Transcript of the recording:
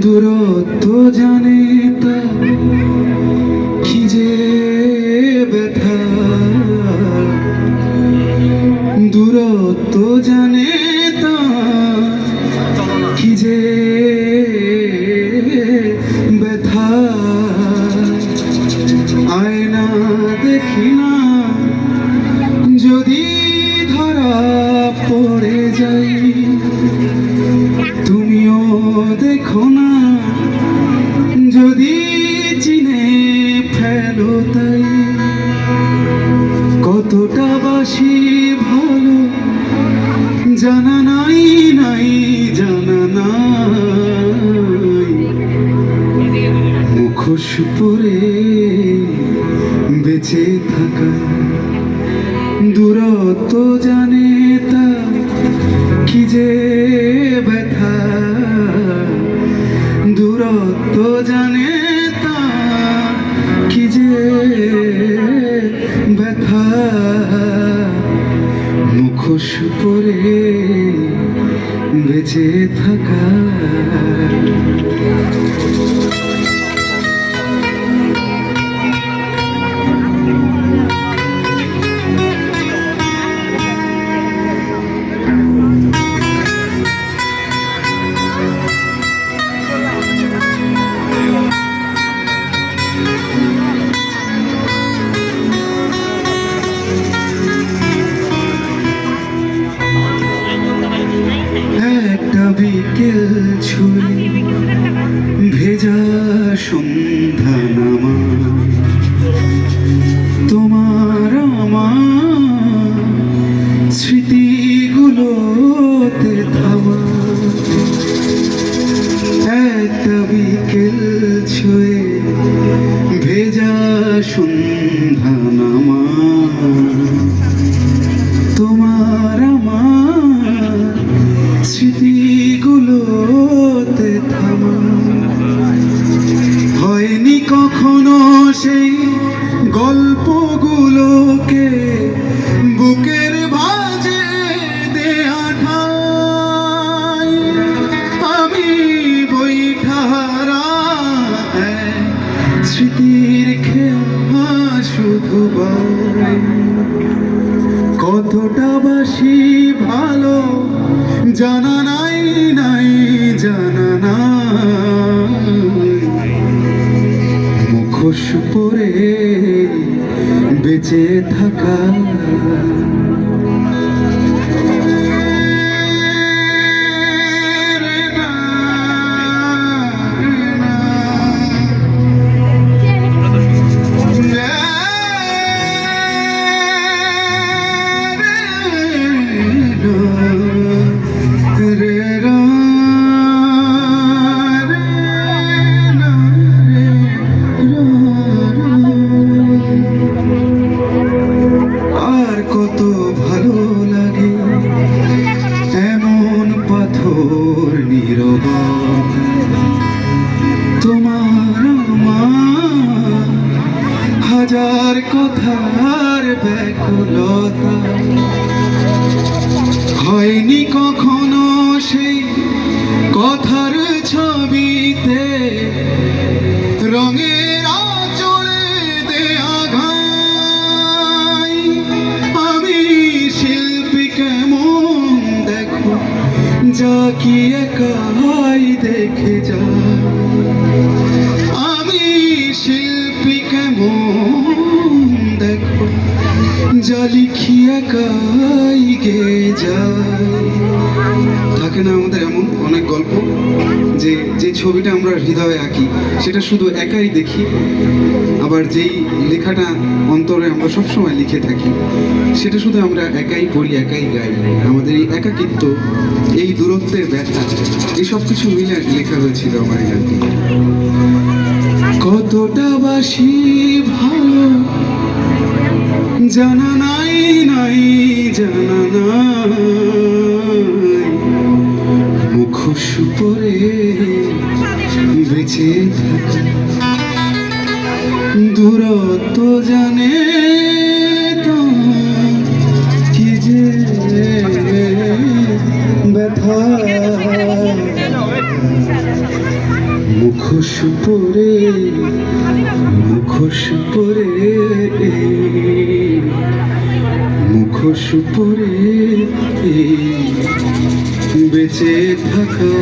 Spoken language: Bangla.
দূরত্ব জানে তা কি যে ব্যথা, দূরত্ব জানে তা কি যে ব্যথা। আয়না দেখি না যদি ধরা পড়ে যাই, তুমিও দেখো না যদি চিনে ফেলো তাই। কতটা বাসি ভালো জানা নাই, জানা নাই। মুখোশ পরে বেঁচে থাকা, দূরত্ব জানে তা কি যে ব্যথা, দূরত্ব জানে তা কি যে ব্যথা। মুখোশ পরে বেঁচে থাকা। একটা বিকেল ছুঁয়ে ভেজা সন্ধ্যা নামা, তোমার আমার স্মৃতিগুলোতে থামা। একটা বিকেল ছুঁয়ে ভেজা সন্ধ্যা নামা, তোমার আমার স্মৃতিগুলোতে থামা। হয়নি কখনো সেই গল্পগুলোকে বুকের ভাঁজে দেয়া ঠাই। আমি বৈঠাহারা স্মৃতির খেয়া শুধু বাই। কতটা বাসি ভালো জানা নাই, জানা নাই। মুখোশ পরে বেঁচে থাকা, তোমার আমার হাজার কথার ব্যাকুলতা। হয়নি কখনো সেই কথার ছবিতে রঙের আঁচড়ে দেয়া ঘাই। আমি শিল্পী কেমন দেখো যা কি একাই দেখে যা। আমি শিল্পী কেমন দেখো যা লিখি একাই গে যায়। থাকে না আমাদের এমন অনেক গল্প যে ছবিটা আমরা হৃদয়ে আঁকি সেটা শুধু একাই দেখি। আবার যেই লেখাটা অন্তরে আমরা সবসময় লিখে থাকি, সেটা শুধু আমরা একাই পড়ি, একাই গাই। আমাদের এই একাকিত্ব, এই দূরত্বের ব্যথা, এই সব কিছু মিলে লেখা হয়েছিল আমার এই গানটি। কতটা বাসি ভালো জানা নাই, নাই জানা নাই, মুখোশ পরে বেঁচে থাকা, দূরত্ব জানে তো কি যে ব্যথা, মুখোশ পরে, মুখোশ পরে, মুখোশ পরে বেঁচে থাকা।